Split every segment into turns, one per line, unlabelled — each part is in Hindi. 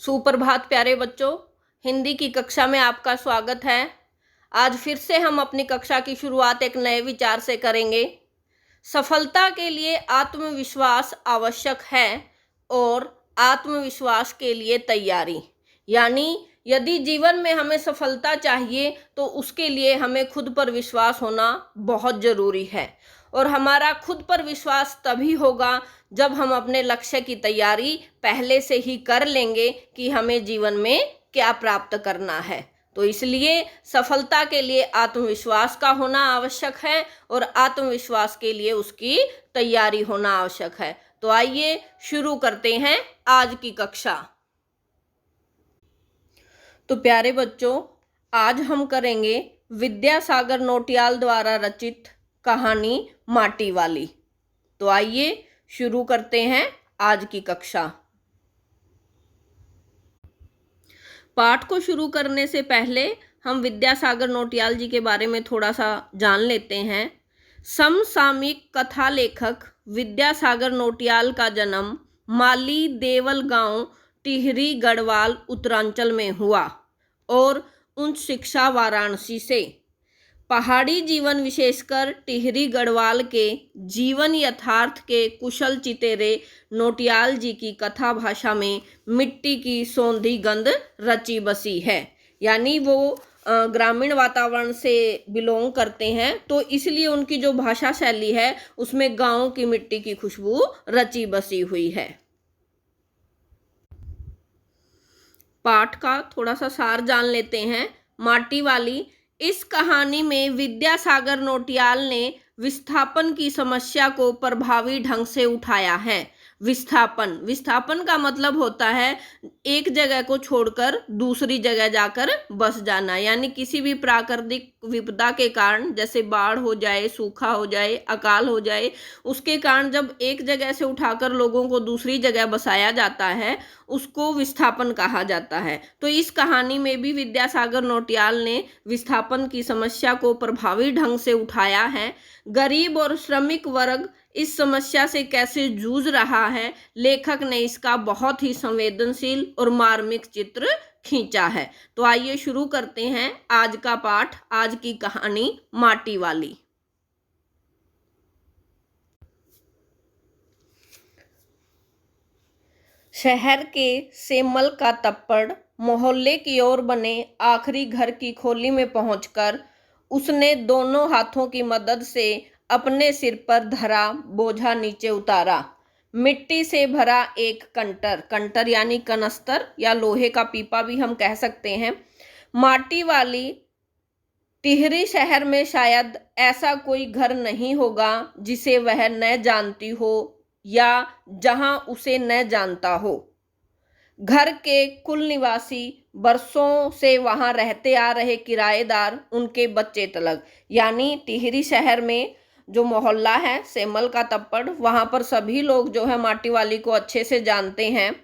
सुप्रभात प्यारे बच्चों, हिंदी की कक्षा में आपका स्वागत है। आज फिर से हम अपनी कक्षा की शुरुआत एक नए विचार से करेंगे। सफलता के लिए आत्मविश्वास आवश्यक है और आत्मविश्वास के लिए तैयारी। यानी यदि जीवन में हमें सफलता चाहिए तो उसके लिए हमें खुद पर विश्वास होना बहुत ज़रूरी है। और हमारा खुद पर विश्वास तभी होगा जब हम अपने लक्ष्य की तैयारी पहले से ही कर लेंगे कि हमें जीवन में क्या प्राप्त करना है। तो इसलिए सफलता के लिए आत्मविश्वास का होना आवश्यक है और आत्मविश्वास के लिए उसकी तैयारी होना आवश्यक है। तो आइए शुरू करते हैं आज की कक्षा। तो प्यारे बच्चों, आज हम करेंगे विद्यासागर नौटियाल द्वारा रचित कहानी माटी वाली। तो आइए शुरू करते हैं आज की कक्षा। पाठ को शुरू करने से पहले हम विद्यासागर नौटियाल जी के बारे में थोड़ा सा जान लेते हैं। समसामयिक कथा लेखक विद्यासागर नौटियाल का जन्म माली देवल गांव टिहरी गढ़वाल उत्तरांचल में हुआ और उच्च शिक्षा वाराणसी से। पहाड़ी जीवन विशेषकर टिहरी गढ़वाल के जीवन यथार्थ के कुशल चितेरे नौटियाल जी की कथा भाषा में मिट्टी की सौंधी गंध रची बसी है। यानी वो ग्रामीण वातावरण से बिलोंग करते हैं, तो इसलिए उनकी जो भाषा शैली है उसमें गांव की मिट्टी की खुशबू रची बसी हुई है। पाठ का थोड़ा सा सार जान लेते हैं। माटी वाली, इस कहानी में विद्यासागर नौटियाल ने विस्थापन की समस्या को प्रभावी ढंग से उठाया है। विस्थापन का मतलब होता है एक जगह को छोड़कर दूसरी जगह जाकर बस जाना। यानी किसी भी प्राकृतिक विपदा के कारण, जैसे बाढ़ हो जाए, सूखा हो जाए, अकाल हो जाए, उसके कारण जब एक जगह से उठाकर लोगों को दूसरी जगह बसाया जाता है उसको विस्थापन कहा जाता है। तो इस कहानी में भी विद्यासागर नौटियाल ने विस्थापन की समस्या को प्रभावी ढंग से उठाया है। गरीब और श्रमिक वर्ग इस समस्या से कैसे जूझ रहा है, लेखक ने इसका बहुत ही संवेदनशील और मार्मिक चित्र खींचा है। तो आइए शुरू करते हैं आज का पाठ, आज की कहानी माटी वाली। शहर के सेमल का तप्पड़ मोहल्ले की ओर बने आखिरी घर की खोली में पहुंचकर उसने दोनों हाथों की मदद से अपने सिर पर धरा बोझा नीचे उतारा। मिट्टी से भरा एक कंटर यानी कनस्तर या लोहे का पीपा भी हम कह सकते हैं। माटी वाली, टिहरी शहर में शायद ऐसा कोई घर नहीं होगा जिसे वह न जानती हो या जहां उसे न जानता हो। घर के कुल निवासी, बरसों से वहां रहते आ रहे किराएदार, उनके बच्चे तलक। यानी टिहरी शहर में जो मोहल्ला है सेमल का तप्पड़, वहां पर सभी लोग जो है माटी वाली को अच्छे से जानते हैं।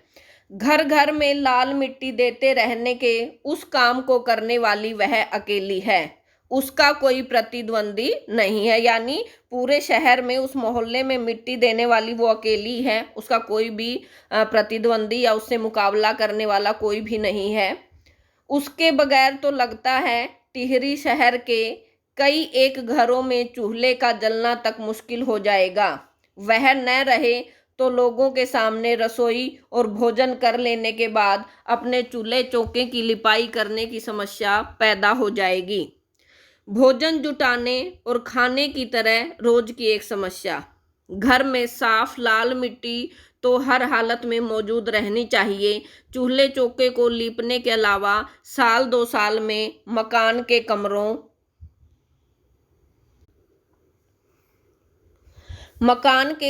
घर घर में लाल मिट्टी देते रहने के उस काम को करने वाली वह अकेली है, उसका कोई प्रतिद्वंदी नहीं है। यानी पूरे शहर में, उस मोहल्ले में मिट्टी देने वाली वो अकेली है, उसका कोई भी प्रतिद्वंदी या उससे मुकाबला करने वाला कोई भी नहीं है। उसके बगैर तो लगता है टिहरी शहर के कई एक घरों में चूल्हे का जलना तक मुश्किल हो जाएगा। वह न रहे तो लोगों के सामने रसोई और भोजन कर लेने के बाद अपने चूल्हे चौके की लिपाई करने की समस्या पैदा हो जाएगी। भोजन जुटाने और खाने की तरह रोज की एक समस्या। घर में साफ लाल मिट्टी तो हर हालत में मौजूद रहनी चाहिए। चूल्हे चौके को लीपने के अलावा साल 2 साल में मकान के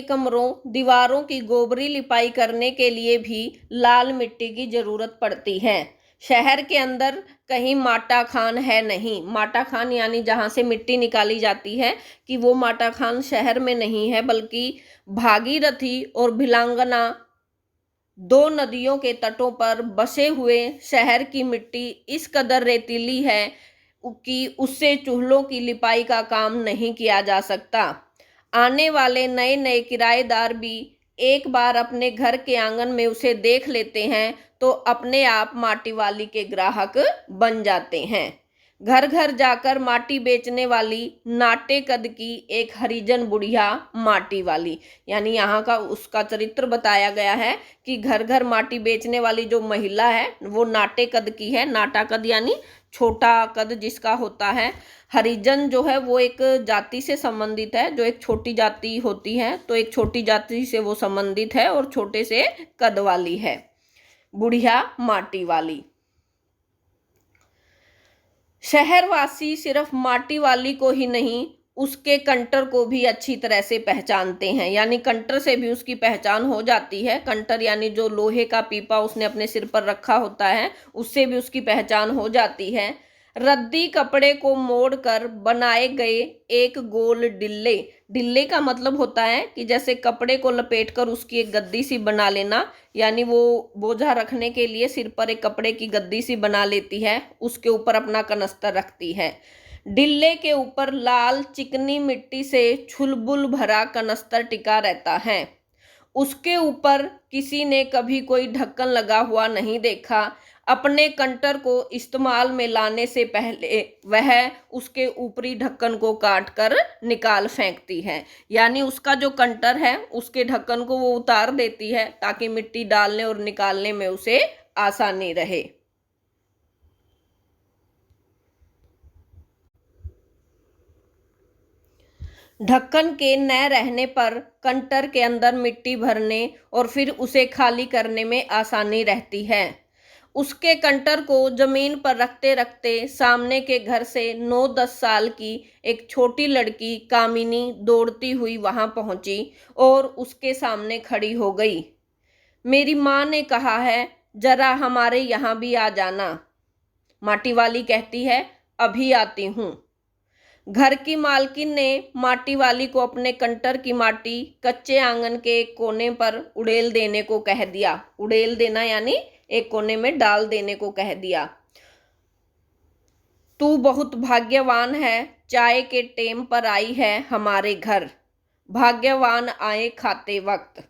कमरों दीवारों की गोबरी लिपाई करने के लिए भी लाल मिट्टी की जरूरत पड़ती है। शहर के अंदर कहीं माटा खान है नहीं। माटा खान यानी जहाँ से मिट्टी निकाली जाती है, कि वो माटा खान शहर में नहीं है, बल्कि भागीरथी और भिलांगना 2 नदियों के तटों पर बसे हुए शहर की मिट्टी इस कदर रेतीली है कि उससे चूल्हों की लिपाई का काम नहीं किया जा सकता। आने वाले नए नए किराएदार भी एक बार अपने घर के आंगन में उसे देख लेते हैं तो अपने आप माटी वाली के ग्राहक बन जाते हैं। घर घर जाकर माटी बेचने वाली नाटे कद की एक हरिजन बुढ़िया माटी वाली, यानी यहाँ का उसका चरित्र बताया गया है कि घर घर माटी बेचने वाली जो महिला है वो नाटे कद की है। नाटा कद यानी छोटा कद जिसका होता है। हरिजन जो है वो एक जाति से संबंधित है, जो एक छोटी जाति होती है, तो एक छोटी जाति से वो संबंधित है और छोटे से कद वाली है, बुढ़िया माटी वाली। शहरवासी सिर्फ माटी वाली को ही नहीं, उसके कंटर को भी अच्छी तरह से पहचानते हैं, यानी कंटर से भी उसकी पहचान हो जाती है। कंटर यानी जो लोहे का पीपा उसने अपने सिर पर रखा होता है, उससे भी उसकी पहचान हो जाती है। रद्दी कपड़े को मोड़कर बनाए गए एक गोल डिल्ले, डिल्ले का मतलब होता है कि जैसे कपड़े को लपेटकर उसकी एक गद्दी सी बना लेना, यानी वो बोझा रखने के लिए सिर पर एक कपड़े की गद्दी सी बना लेती है, उसके ऊपर अपना कनस्तर रखती है। डिल्ले के ऊपर लाल चिकनी मिट्टी से छुलबुल भरा कनस्तर टिका रहता है। उसके ऊपर किसी ने कभी कोई ढक्कन लगा हुआ नहीं देखा। अपने कंटर को इस्तेमाल में लाने से पहले वह उसके ऊपरी ढक्कन को काटकर निकाल फेंकती है, यानी उसका जो कंटर है उसके ढक्कन को वो उतार देती है ताकि मिट्टी डालने और निकालने में उसे आसानी रहे। ढक्कन के न रहने पर कंटर के अंदर मिट्टी भरने और फिर उसे खाली करने में आसानी रहती है। उसके कंटर को जमीन पर रखते रखते सामने के घर से 9-10 साल की एक छोटी लड़की कामिनी दौड़ती हुई वहां पहुंची और उसके सामने खड़ी हो गई। मेरी माँ ने कहा है जरा हमारे यहाँ भी आ जाना। माटी वाली कहती है अभी आती हूँ। घर की मालकिन ने माटी वाली को अपने कंटर की माटी कच्चे आंगन के एक कोने पर उड़ेल देने को कह दिया। उड़ेल देना यानी एक कोने में डाल देने को कह दिया। तू बहुत भाग्यवान है, चाय के टेम पर आई है हमारे घर, भाग्यवान आए खाते वक्त।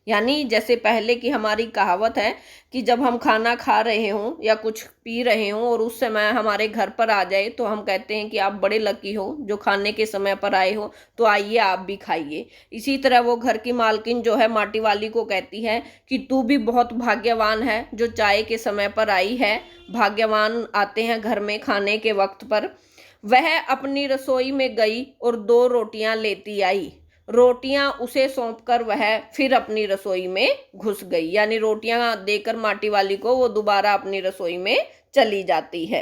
यानी जैसे पहले की हमारी कहावत है कि जब हम खाना खा रहे हों या कुछ पी रहे हों और उस समय हमारे घर पर आ जाए तो हम कहते हैं कि आप बड़े लकी हो जो खाने के समय पर आए हो, तो आइए आप भी खाइए। इसी तरह वो घर की मालकिन जो है माटी वाली को कहती है कि तू भी बहुत भाग्यवान है जो चाय के समय पर आई है। भाग्यवान आते हैं घर में खाने के वक्त पर। वह अपनी रसोई में गई और 2 रोटियां लेती आई। रोटियां उसे सौंपकर वह फिर अपनी रसोई में घुस गई, यानी रोटियां देकर माटी वाली को वो दोबारा अपनी रसोई में चली जाती है।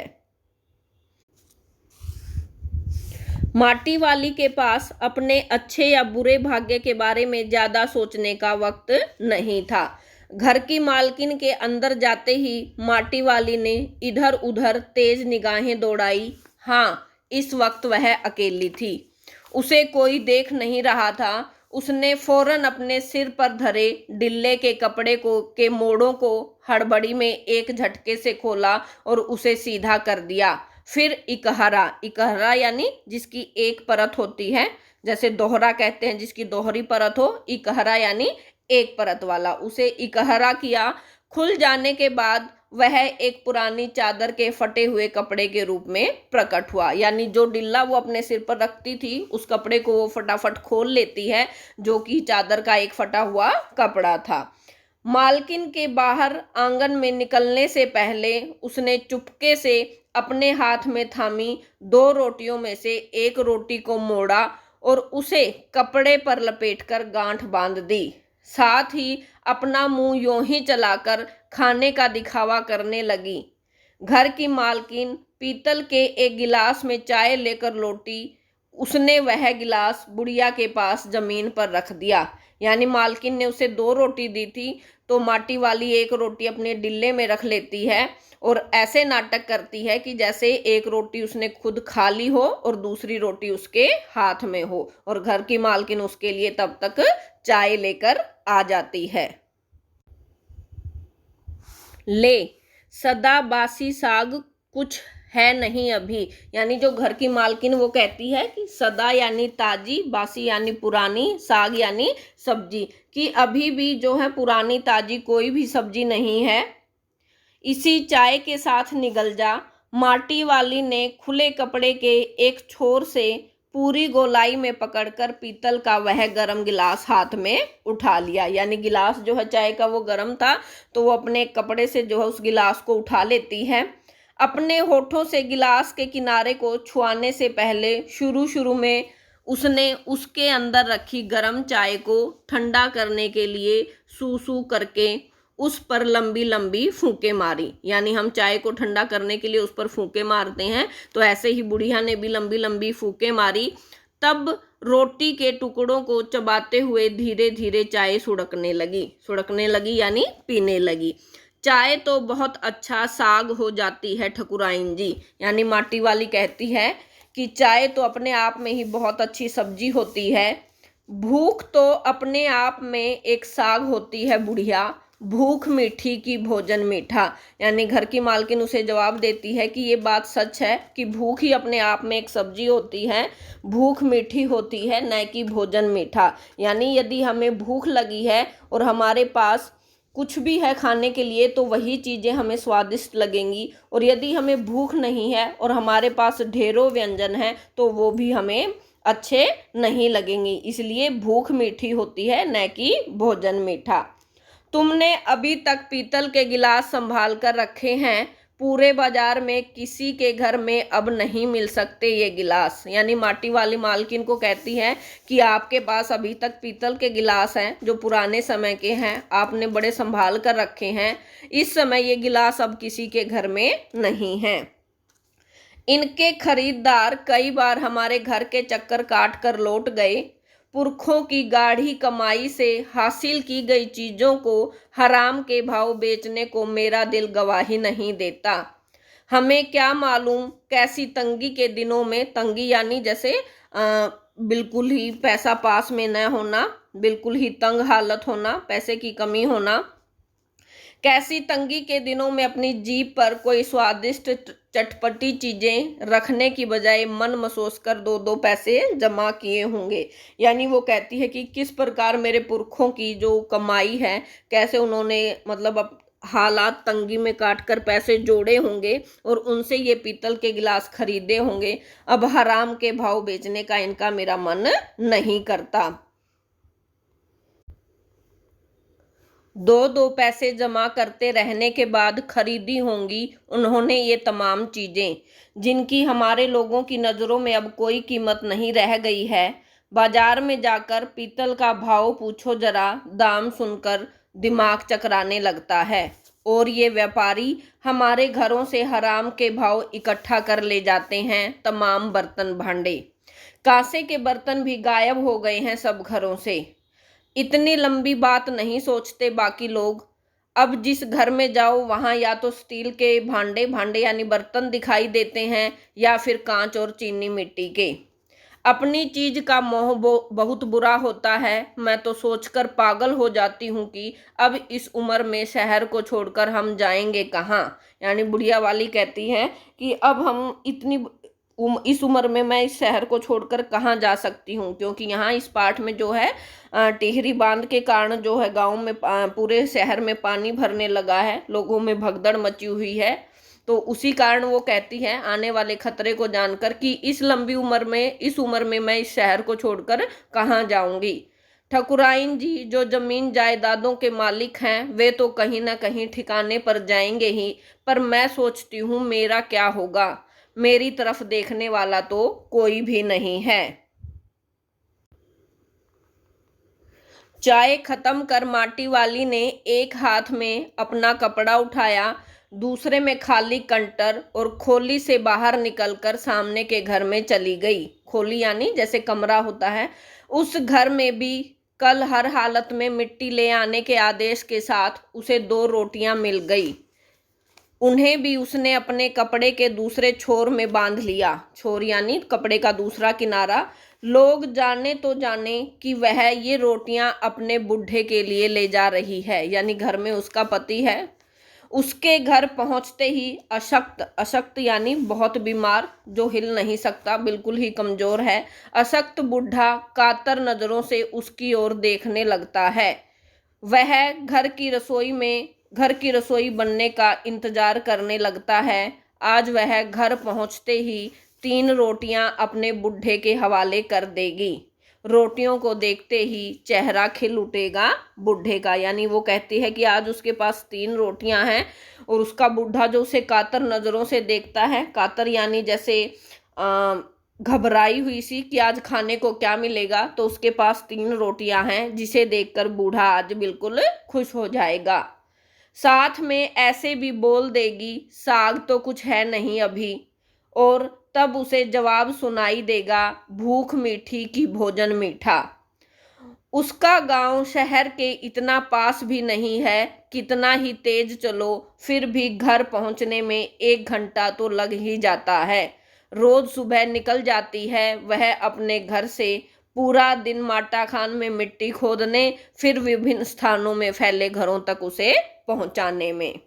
माटी वाली के पास अपने अच्छे या बुरे भाग्य के बारे में ज्यादा सोचने का वक्त नहीं था। घर की मालकिन के अंदर जाते ही माटी वाली ने इधर उधर तेज निगाहें दौड़ाई। हाँ, इस वक्त वह अकेली थी, उसे कोई देख नहीं रहा था। उसने फौरन अपने सिर पर धरे डिल्ले के कपड़े को के मोड़ों को हड़बड़ी में एक झटके से खोला और उसे सीधा कर दिया। फिर इकहरा, इकहरा यानी जिसकी एक परत होती है, जैसे दोहरा कहते हैं जिसकी दोहरी परत हो, इकहरा यानी एक परत वाला, उसे इकहरा किया। खुल जाने के बाद वह एक पुरानी चादर के फटे हुए कपड़े के रूप में प्रकट हुआ, यानी जो डिल्ला वो अपने सिर पर रखती थी उस कपड़े को वो फटाफट खोल लेती है, जो कि चादर का एक फटा हुआ कपड़ा था। मालकिन के बाहर आंगन में निकलने से पहले उसने चुपके से अपने हाथ में थामी 2 रोटियों में से एक रोटी को मोड़ा और उसे कपड़े पर लपेटकर गांठ बांध दी। साथ ही अपना मुंह यूं ही चलाकर खाने का दिखावा करने लगी। घर की मालकिन पीतल के एक गिलास में चाय लेकर लौटी। उसने वह गिलास बुढ़िया के पास जमीन पर रख दिया, यानी मालकिन ने उसे 2 रोटी दी थी तो माटी वाली एक रोटी अपने डिल्ले में रख लेती है और ऐसे नाटक करती है कि जैसे एक रोटी उसने खुद खा ली हो और दूसरी रोटी उसके हाथ में हो, और घर की मालकिन उसके लिए तब तक चाय लेकर आ जाती है। ले, सदा बासी साग कुछ है नहीं अभी। यानी जो घर की मालकिन वो कहती है कि सदा यानी ताजी, बासी यानी पुरानी, साग यानी सब्जी, कि अभी भी जो है पुरानी ताजी कोई भी सब्जी नहीं है। इसी चाय के साथ निगल जा, माटी वाली ने खुले कपड़े के एक छोर से पूरी गोलाई में पकड़कर पीतल का वह गरम गिलास हाथ में उठा लिया। यानी गिलास जो है चाय का वो गरम था, तो वो अपने कपड़े से जो है उस गिलास को उठा लेती है। अपने होठों से गिलास के किनारे को छुआने से पहले शुरू शुरू में उसने उसके अंदर रखी गरम चाय को ठंडा करने के लिए सू सू करके उस पर लंबी लंबी फूंके मारी। यानी हम चाय को ठंडा करने के लिए उस पर फूंके मारते हैं, तो ऐसे ही बुढ़िया ने भी लंबी लंबी फूंके मारी। तब रोटी के टुकड़ों को चबाते हुए धीरे धीरे चाय सुड़कने लगी यानी पीने लगी। चाय तो बहुत अच्छा साग हो जाती है ठकुराइन जी। यानी माटी वाली कहती है कि चाय तो अपने आप में ही बहुत अच्छी सब्जी होती है, भूख तो अपने आप में एक साग होती है बुढ़िया, भूख मीठी की भोजन मीठा। यानी घर की मालकिन उसे जवाब देती है कि ये बात सच है कि भूख ही अपने आप में एक सब्जी होती है, भूख मीठी होती है न कि भोजन मीठा। यानी यदि हमें भूख लगी है और हमारे पास कुछ भी है खाने के लिए तो वही चीज़ें हमें स्वादिष्ट लगेंगी, और यदि हमें भूख नहीं है और हमारे पास ढेरों व्यंजन हैं तो वो भी हमें अच्छे नहीं लगेंगे। इसलिए भूख मीठी होती है न कि भोजन मीठा। तुमने अभी तक पीतल के गिलास संभाल कर रखे हैं, पूरे बाजार में किसी के घर में अब नहीं मिल सकते ये गिलास। यानी माटी वाली मालकिन को कहती है कि आपके पास अभी तक पीतल के गिलास हैं जो पुराने समय के हैं, आपने बड़े संभाल कर रखे हैं, इस समय ये गिलास अब किसी के घर में नहीं है। इनके खरीदार कई बार हमारे घर के चक्कर काट कर लौट गए। पुरखों की गाढ़ी कमाई से हासिल की गई चीज़ों को हराम के भाव बेचने को मेरा दिल गवाही नहीं देता। हमें क्या मालूम कैसी तंगी के दिनों में, तंगी यानी जैसे बिल्कुल ही पैसा पास में न होना, बिल्कुल ही तंग हालत होना, पैसे की कमी होना, कैसी तंगी के दिनों में अपनी जीभ पर कोई स्वादिष्ट चटपटी चीजें रखने की बजाय मन मसोस कर दो दो पैसे जमा किए होंगे। यानी वो कहती है कि किस प्रकार मेरे पुरखों की जो कमाई है, कैसे उन्होंने मतलब अब हालात तंगी में काट कर पैसे जोड़े होंगे और उनसे ये पीतल के गिलास खरीदे होंगे। अब हराम के भाव बेचने का इनका मेरा मन नहीं करता। दो दो पैसे जमा करते रहने के बाद खरीदी होंगी उन्होंने ये तमाम चीज़ें, जिनकी हमारे लोगों की नज़रों में अब कोई कीमत नहीं रह गई है। बाजार में जाकर पीतल का भाव पूछो जरा, दाम सुनकर दिमाग चकराने लगता है। और ये व्यापारी हमारे घरों से हराम के भाव इकट्ठा कर ले जाते हैं तमाम बर्तन भांडे। कांसे के बर्तन भी गायब हो गए हैं सब घरों से। इतनी लंबी बात नहीं सोचते बाकी लोग। अब जिस घर में जाओ वहाँ या तो स्टील के भांडे यानी बर्तन दिखाई देते हैं या फिर कांच और चीनी मिट्टी के। अपनी चीज का मोह बहुत बुरा होता है। मैं तो सोचकर पागल हो जाती हूँ कि अब इस उम्र में शहर को छोड़कर हम जाएंगे कहाँ। यानी बुढ़िया वाली कहती है कि अब हम इस उम्र में मैं इस शहर को छोड़कर कहाँ जा सकती हूँ, क्योंकि यहाँ इस पाठ में जो है टिहरी बांध के कारण जो है गांव में पूरे शहर में पानी भरने लगा है, लोगों में भगदड़ मची हुई है। तो उसी कारण वो कहती है आने वाले खतरे को जानकर कि इस उम्र में मैं इस शहर को छोड़कर कहाँ जाऊंगी। ठकुराइन जी जो जमीन जायदादों के मालिक हैं वे तो कहीं ना कहीं ठिकाने पर जाएंगे ही, पर मैं सोचती हूँ मेरा क्या होगा, मेरी तरफ देखने वाला तो कोई भी नहीं है। चाय खत्म कर माटी वाली ने एक हाथ में अपना कपड़ा उठाया, दूसरे में खाली कंटर, और खोली से बाहर निकलकर सामने के घर में चली गई। खोली यानी जैसे कमरा होता है। उस घर में भी कल हर हालत में मिट्टी ले आने के आदेश के साथ उसे 2 रोटियां मिल गई। उन्हें भी उसने अपने कपड़े के दूसरे छोर में बांध लिया। छोर यानी कपड़े का दूसरा किनारा। लोग जाने तो जाने कि वह ये रोटियां अपने बुढ़े के लिए ले जा रही है। यानी घर में उसका पति है, उसके घर पहुंचते ही अशक्त यानी बहुत बीमार, जो हिल नहीं सकता, बिल्कुल ही कमजोर है, अशक्त बूढ़ा कातर नजरों से उसकी ओर देखने लगता है। वह घर की रसोई बनने का इंतजार करने लगता है। आज वह घर पहुंचते ही 3 रोटियां अपने बूढ़े के हवाले कर देगी। रोटियों को देखते ही चेहरा खिल उठेगा बूढ़े का, यानी वो कहती है कि आज उसके पास 3 रोटियां हैं और उसका बूढ़ा जो उसे कातर नजरों से देखता है, कातर यानी जैसे घबराई हुई सी कि आज खाने को क्या मिलेगा, तो उसके पास 3 रोटियां हैं, जिसे देखकर बूढ़ा आज बिल्कुल खुश हो जाएगा। साथ में ऐसे भी बोल देगी, साग तो कुछ है नहीं अभी, और तब उसे जवाब सुनाई देगा, भूख मीठी की भोजन मीठा। उसका गांव शहर के इतना पास भी नहीं है, कितना ही तेज चलो फिर भी घर पहुंचने में 1 घंटा तो लग ही जाता है। रोज सुबह निकल जाती है वह अपने घर से, पूरा दिन माटा खान में मिट्टी खोदने, फिर विभिन्न स्थानों में फैले घरों तक उसे पहुंचाने में।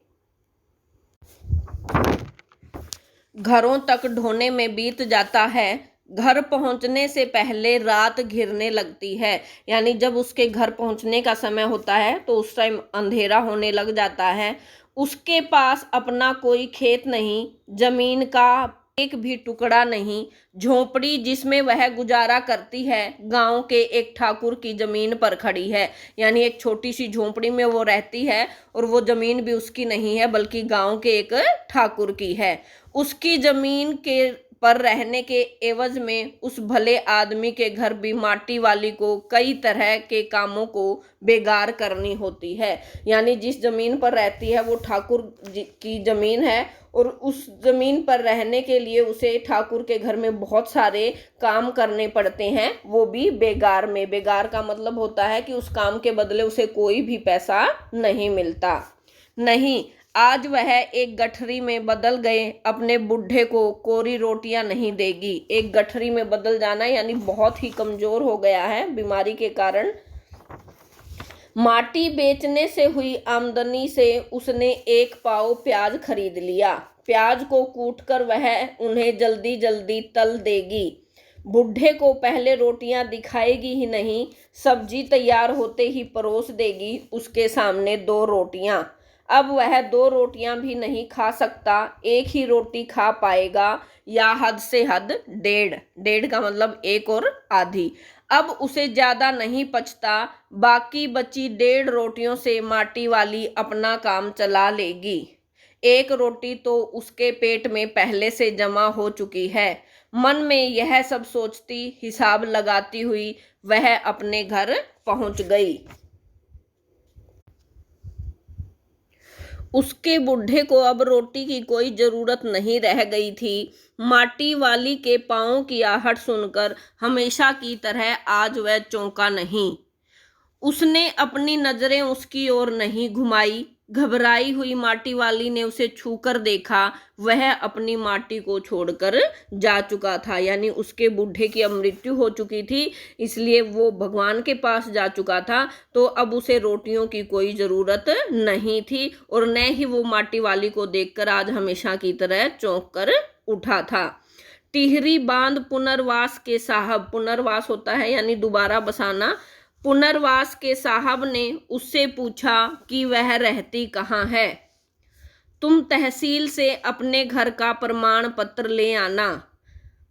घरों तक ढोने में बीत जाता है। घर पहुंचने से पहले रात घिरने लगती है, यानी जब उसके घर पहुंचने का समय होता है तो उस टाइम अंधेरा होने लग जाता है। उसके पास अपना कोई खेत नहीं, जमीन का एक भी टुकड़ा नहीं। झोपड़ी जिसमें वह गुजारा करती है गांव के एक ठाकुर की जमीन पर खड़ी है, यानी एक छोटी सी झोपड़ी में वो रहती है और वो जमीन भी उसकी नहीं है बल्कि गांव के एक ठाकुर की है। उसकी जमीन के पर रहने के एवज में उस भले आदमी के घर भी माटी वाली को कई तरह के कामों को बेगार करनी होती है। यानी जिस जमीन पर रहती है वो ठाकुर की जमीन है और उस जमीन पर रहने के लिए उसे ठाकुर के घर में बहुत सारे काम करने पड़ते हैं, वो भी बेगार में। बेगार का मतलब होता है कि उस काम के बदले उसे कोई भी पैसा नहीं मिलता। नहीं, आज वह एक गठरी में बदल गए, अपने बुढ़े को कोरी रोटियां नहीं देगी। एक गठरी में बदल जाना यानी बहुत ही कमजोर हो गया है बीमारी के कारण। माटी बेचने से हुई आमदनी से उसने 1 पाव प्याज खरीद लिया। प्याज को कूटकर वह उन्हें जल्दी जल्दी तल देगी। बुढ़े को पहले रोटियां दिखाएगी ही नहीं, सब्जी तैयार होते ही परोस देगी उसके सामने 2 रोटियां। अब वह 2 रोटियां भी नहीं खा सकता, 1 ही रोटी खा पाएगा, या हद से हद 1.5 का मतलब 1 और आधी। अब उसे ज्यादा नहीं पचता, बाकी बची 1.5 रोटियों से माटी वाली अपना काम चला लेगी। 1 रोटी तो उसके पेट में पहले से जमा हो चुकी है। मन में यह सब सोचती, हिसाब लगाती हुई वह अपने घर पहुंच गई। उसके बूढ़े को अब रोटी की कोई जरूरत नहीं रह गई थी। माटी वाली के पाँव की आहट सुनकर हमेशा की तरह आज वह चौंका नहीं। उसने अपनी नजरें उसकी ओर नहीं घुमाई। घबराई हुई माटी वाली ने उसे छूकर देखा, वह अपनी माटी को छोड़कर जा चुका था, यानी उसके बूढ़े की अब मृत्यु हो चुकी थी, इसलिए वो भगवान के पास जा चुका था। तो अब उसे रोटियों की कोई जरूरत नहीं थी और न ही वो माटी वाली को देखकर आज हमेशा की तरह चौंक कर उठा था। टिहरी बांध पुनर्वास के साहब, पुनर्वास होता है यानी दोबारा बसाना, पुनर्वास के साहब ने उससे पूछा कि वह रहती कहाँ है। तुम तहसील से अपने घर का प्रमाण पत्र ले आना।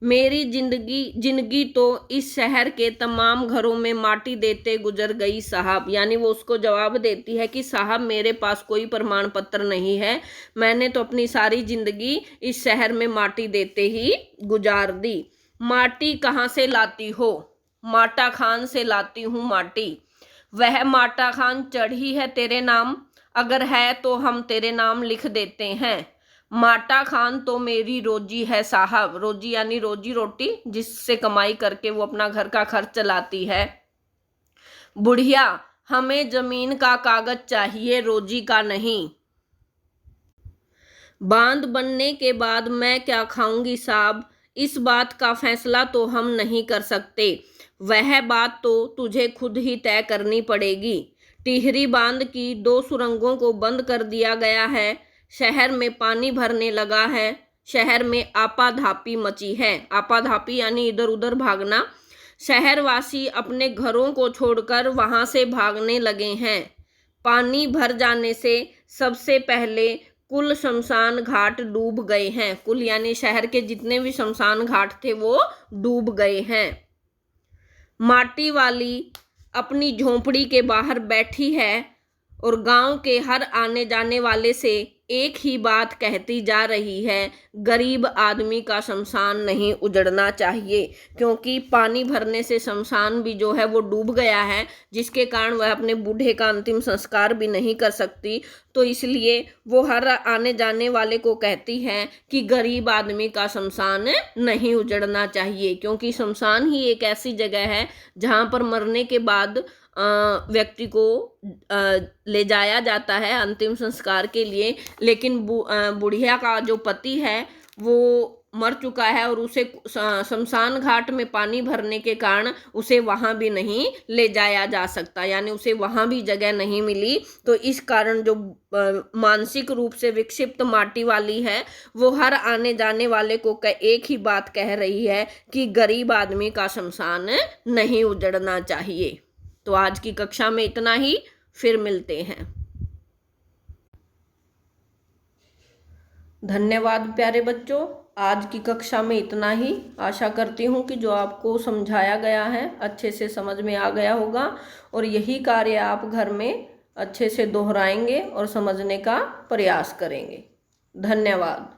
मेरी जिंदगी तो इस शहर के तमाम घरों में माटी देते गुजर गई साहब, यानी वो उसको जवाब देती है कि साहब मेरे पास कोई प्रमाण पत्र नहीं है, मैंने तो अपनी सारी जिंदगी इस शहर में माटी देते ही गुजार दी। माटी कहाँ से लाती हो? माटा खान से लाती हूँ माटी। वह माटा खान चढ़ी है तेरे नाम? अगर है तो हम तेरे नाम लिख देते हैं। माटा खान तो मेरी रोजी है साहब, रोजी यानी रोजी रोटी, जिससे कमाई करके वो अपना घर का खर्च चलाती है। बुढ़िया, हमें जमीन का कागज चाहिए, रोजी का नहीं। बांध बनने के बाद मैं क्या खाऊंगी साहब, इस बात का फैसला तो हम नहीं कर सकते, वह बात तो तुझे खुद ही तय करनी पड़ेगी। टिहरी बांध की 2 सुरंगों को बंद कर दिया गया है, शहर में पानी भरने लगा है। शहर में आपाधापी मची है। आपाधापी यानी इधर उधर भागना। शहरवासी अपने घरों को छोड़कर वहां से भागने लगे हैं। पानी भर जाने से सबसे पहले कुल शमशान घाट डूब गए हैं। कुल यानी शहर के जितने भी शमशान घाट थे वो डूब गए हैं। माटी वाली अपनी झोंपड़ी के बाहर बैठी है और गांव के हर आने जाने वाले से एक ही बात कहती जा रही है, गरीब आदमी का शमशान नहीं उजड़ना चाहिए। क्योंकि पानी भरने से शमशान भी जो है वो डूब गया है, जिसके कारण वह अपने बूढ़े का अंतिम संस्कार भी नहीं कर सकती। तो इसलिए वो हर आने जाने वाले को कहती है कि गरीब आदमी का शमशान नहीं उजड़ना चाहिए। क्योंकि शमशान ही एक ऐसी जगह है जहाँ पर मरने के बाद व्यक्ति को ले जाया जाता है अंतिम संस्कार के लिए। लेकिन बुढ़िया का जो पति है वो मर चुका है और उसे शमशान घाट में पानी भरने के कारण उसे वहां भी नहीं ले जाया जा सकता, यानी उसे वहां भी जगह नहीं मिली। तो इस कारण जो मानसिक रूप से विक्षिप्त माटी वाली है वो हर आने जाने वाले को एक ही बात कह रही है कि गरीब आदमी का शमशान नहीं उजड़ना चाहिए। तो आज की कक्षा में इतना ही, फिर मिलते हैं। धन्यवाद प्यारे बच्चों, आज की कक्षा में इतना ही। आशा करती हूँ कि जो आपको समझाया गया है अच्छे से समझ में आ गया होगा और यही कार्य आप घर में अच्छे से दोहराएंगे और समझने का प्रयास करेंगे। धन्यवाद।